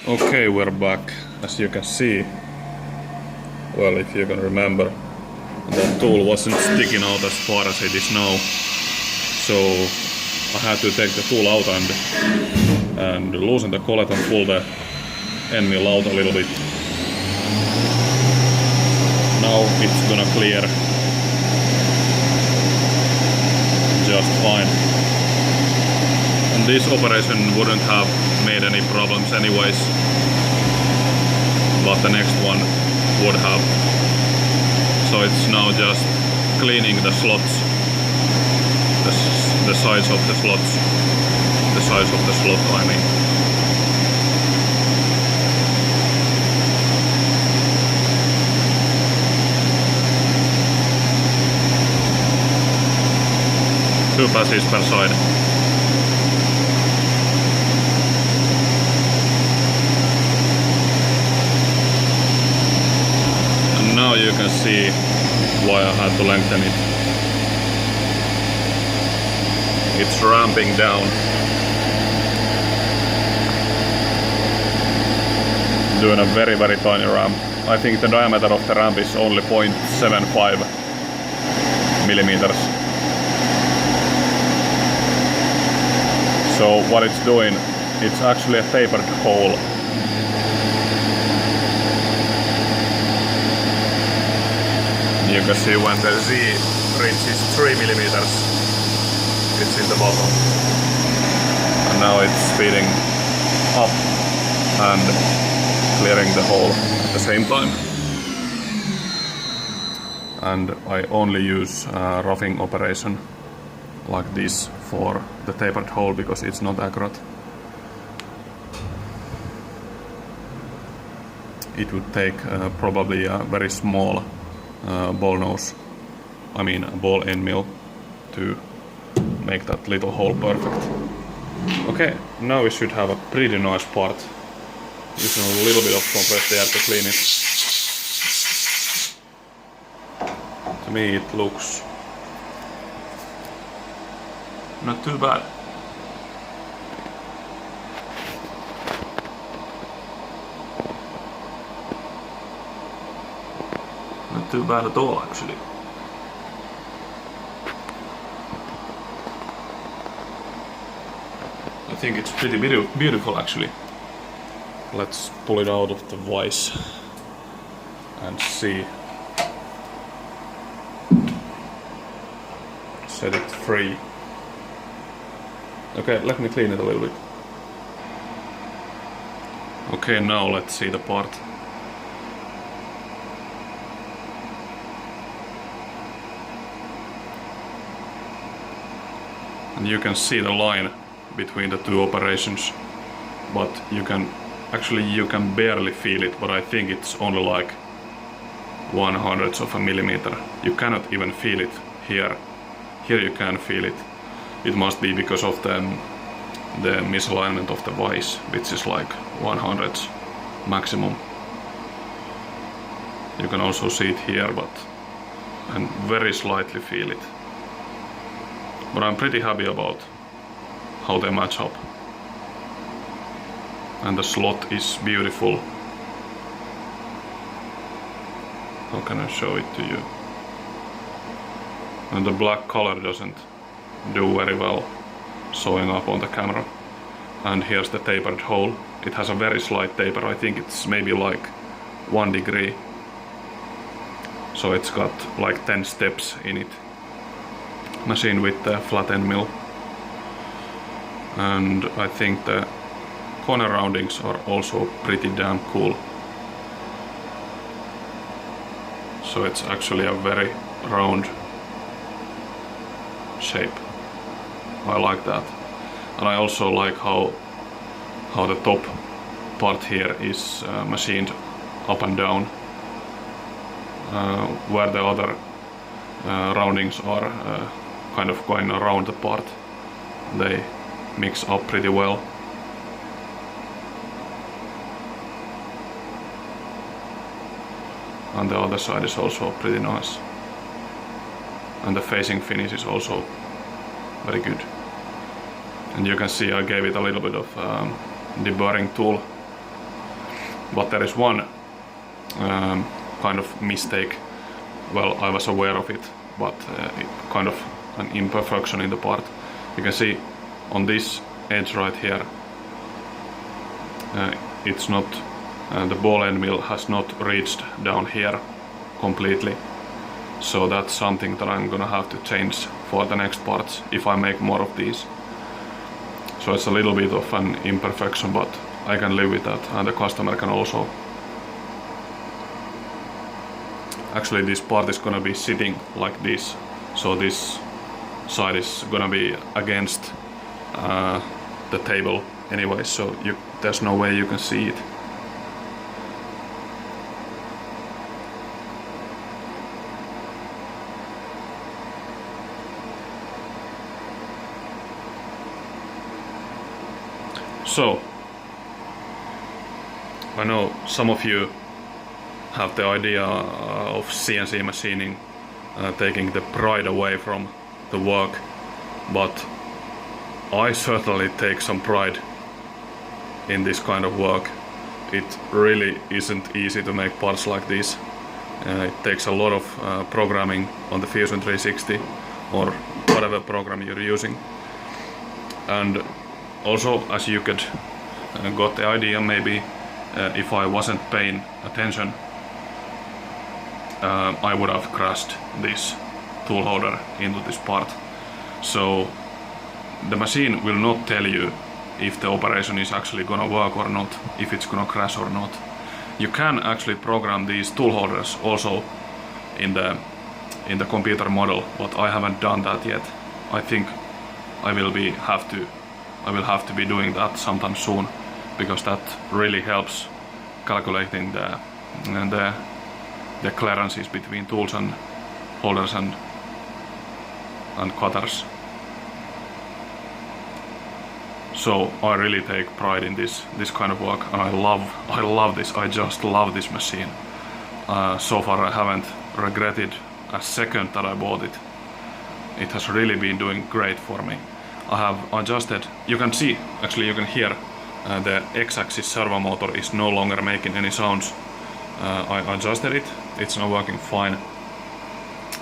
Okay, we're back. As you can see, well, if you can remember, that tool wasn't sticking out as far as it is now. So I had to take the tool out and loosen the collet and pull the end mill out a little bit. Now it's gonna clear just fine. And this operation wouldn't have made any problems anyways, but the next one would have. So it's now just cleaning the slots, the size of the slots, the size of the slot I mean. Two passes per side. And now you can see why I had to lengthen it. It's ramping down. Doing a very tiny ramp. I think the diameter of the ramp is only 0.75 millimeters. So what it's doing, it's actually a tapered hole. You can see when the Z reaches 3 millimeters, it's in the bottom. And now it's speeding up and clearing the hole at the same time. And I only use roughing operation like this for the tapered hole because it's not accurate. It would take probably a very small ball nose, I mean a ball end mill, to make that little hole perfect. Okay, now we should have a pretty nice part. Using a little bit of compressed air to clean it. To me it looks not too bad. Not too bad at all, actually. I think it's pretty beautiful, actually. Let's pull it out of the vise and see. Set it free. Okay, let me clean it a little bit. Okay, now let's see the part. And you can see the line between the two operations, but you can barely feel it, but I think it's only like 1/100th of a millimeter. You cannot even feel it here. Here you can feel it. It must be because of the misalignment of the vise, which is like 1/100th maximum. You can also see it here, and very slightly feel it. But I'm pretty happy about how they match up. And the slot is beautiful. How can I show it to you? And the black color doesn't do very well showing up on the camera. And here's the tapered hole. It has a very slight taper. I think it's maybe like 1 degree. So it's got like 10 steps in it. Machine with the flat end mill. And I think the corner roundings are also pretty damn cool. So it's actually a very round shape. I like that. And I also like how the top part here is machined up and down, where the other roundings are kind of going around the part. They mix up pretty well. And the other side is also pretty nice. And the facing finish is also very good. And you can see I gave it a little bit of deburring tool But there is one kind of mistake. Well, I was aware of it, but kind of an imperfection in the part. You can see on this edge right here, it's not, the ball end mill has not reached down here completely. So that's something that I'm gonna have to change for the next parts if I make more of these. So it's a little bit of an imperfection, but I can live with that, and the customer can also. Actually, this part is gonna be sitting like this, so this side is gonna be against the table anyway, so there's no way you can see it. So, I know some of you have the idea of CNC machining taking the pride away from the work, but I certainly take some pride in this kind of work. It really isn't easy to make parts like this. It takes a lot of programming on the Fusion 360 or whatever program you're using. And also, as you could got the idea, maybe if I wasn't paying attention, I would have crashed this tool holder into this part. So the machine will not tell you if the operation is actually gonna work or not, if it's gonna crash or not. You can actually program these tool holders also in the computer model, but I haven't done that yet. I think I will have to be doing that sometime soon, because that really helps calculating the clearances between tools and holders and cutters. So I really take pride in this kind of work, and I love this. I just love this machine. So far I haven't regretted a second that I bought it. It has really been doing great for me. I have adjusted, you can see, actually you can hear the X-axis servo motor is no longer making any sounds. I adjusted it, it's now working fine.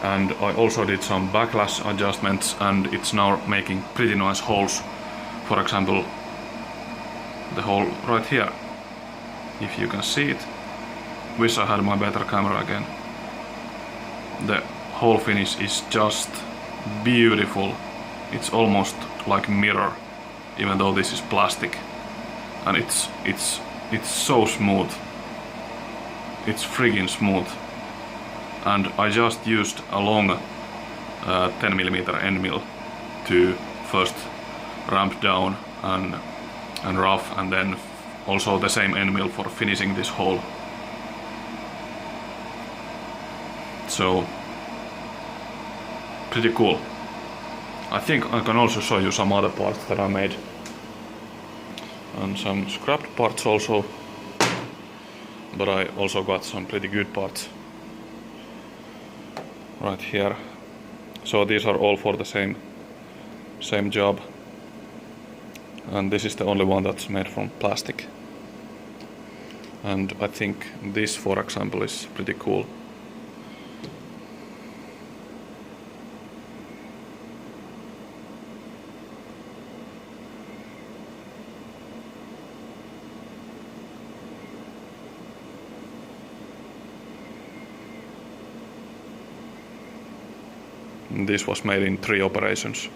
And I also did some backlash adjustments, and it's now making pretty nice holes. For example, the hole right here, if you can see it. Wish I had my better camera again. The hole finish is just beautiful. It's almost like a mirror, even though this is plastic, and it's so smooth. It's friggin' smooth. And I just used a long 10mm end mill to first ramp down and rough, and then also the same end mill for finishing this hole. So pretty cool. I think I can also show you some other parts that I made, and some scrapped parts also, but I also got some pretty good parts right here. So these are all for the same job, and this is the only one that's made from plastic. And I think this, for example, is pretty cool. This was made in 3 operations,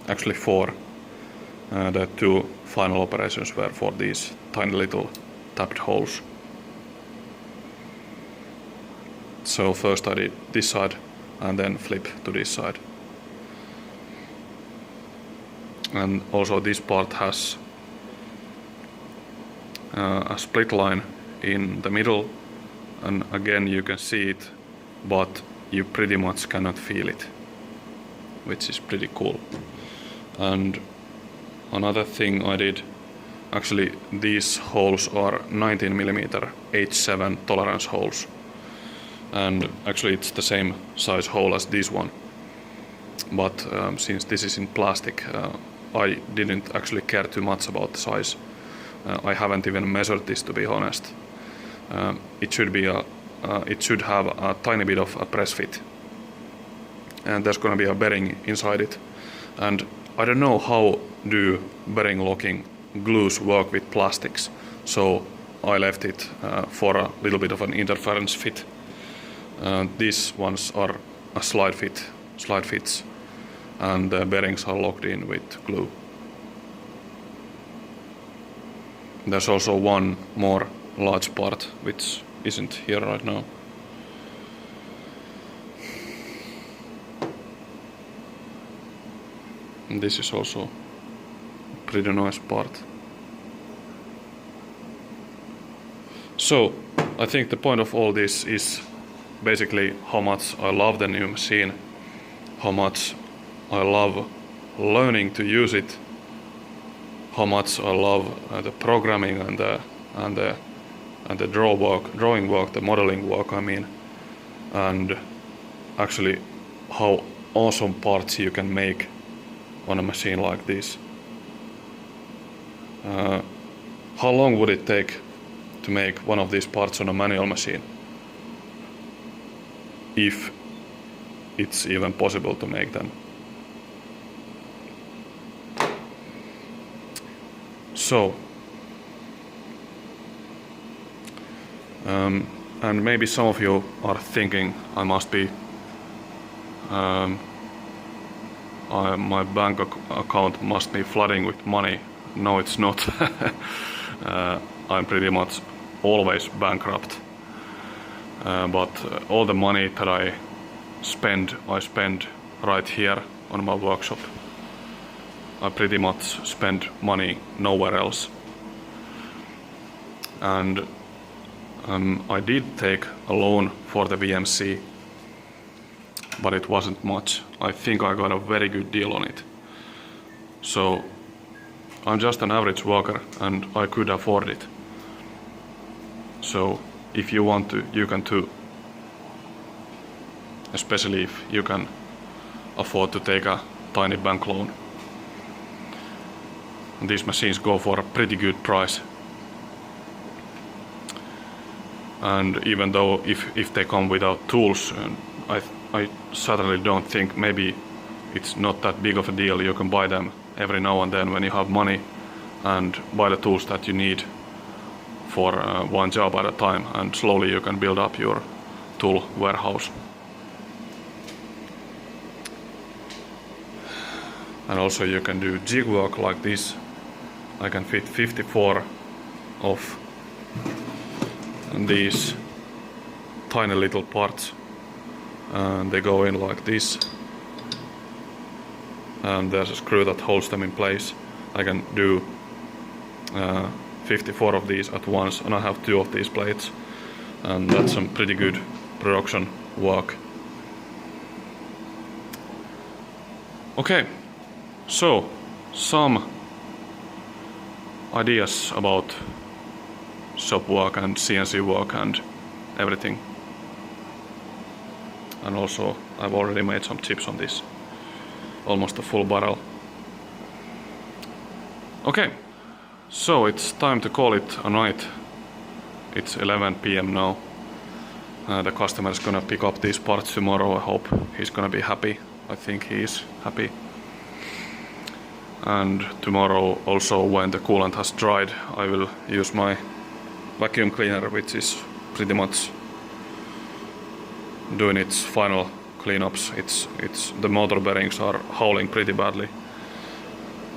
actually 4. The 2 final operations were for these tiny little tapped holes. So first I did this side and then flip to this side. And also this part has a split line in the middle, and again you can see it, but you pretty much cannot feel it, which is pretty cool. And another thing I did, actually these holes are 19mm H7 tolerance holes, and actually it's the same size hole as this one, but since this is in plastic, I didn't actually care too much about the size. I haven't even measured this, to be honest. It should have a tiny bit of a press fit, and there's gonna be a bearing inside it. And I don't know how do bearing locking glues work with plastics, so I left it for a little bit of an interference fit. These ones are a slide fits, and the bearings are locked in with glue. There's also one more large part which isn't here right now. And this is also a pretty nice part. So I think the point of all this is basically how much I love the new machine, how much I love learning to use it, how much I love the programming and the drawing work, the modeling work, I mean, and actually how awesome parts you can make on a machine like this. How long would it take to make one of these parts on a manual machine? If it's even possible to make them. So, and maybe some of you are thinking I must be, my bank account must be flooding with money. No, it's not. I'm pretty much always bankrupt. But all the money that I spend right here on my workshop. I pretty much spend money nowhere else. And I did take a loan for the VMC, but it wasn't much. I think I got a very good deal on it. So I'm just an average worker and I could afford it. So if you want to, you can too. Especially if you can afford to take a tiny bank loan. And these machines go for a pretty good price. And even though if they come without tools, I certainly don't think, maybe it's not that big of a deal. You can buy them every now and then when you have money and buy the tools that you need for one job at a time, and slowly you can build up your tool warehouse. And also you can do jig work like this. I can fit 54 of these tiny little parts, and they go in like this, and there's a screw that holds them in place. I can do 54 of these at once, and I have 2 of these plates, and that's some pretty good production work. Okay, so some ideas about shop work and CNC work and everything. And also I've already made some chips on this, almost a full barrel. Okay, so it's time to call it a night. It's 11 PM now. The customer is gonna pick up these parts tomorrow. I hope he's gonna be happy. I think he is happy. And tomorrow also, when the coolant has dried, I will use my vacuum cleaner, which is pretty much doing its final cleanups. It's the motor bearings are howling pretty badly.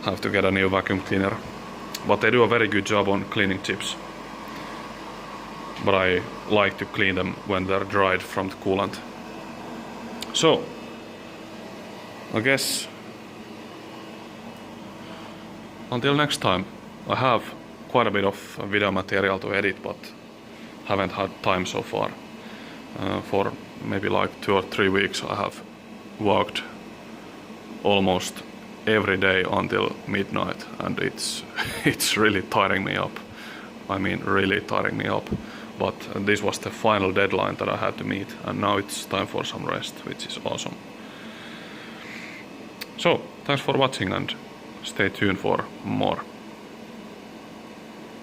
Have to get a new vacuum cleaner, but they do a very good job on cleaning chips. But I like to clean them when they're dried from the coolant. So I guess until next time. I have quite a bit of video material to edit, but haven't had time so far. For maybe like 2 or 3 weeks I have worked almost every day until midnight, and it's really tiring me up. I mean, really tiring me up. But this was the final deadline that I had to meet, and now it's time for some rest, which is awesome. So, thanks for watching and stay tuned for more.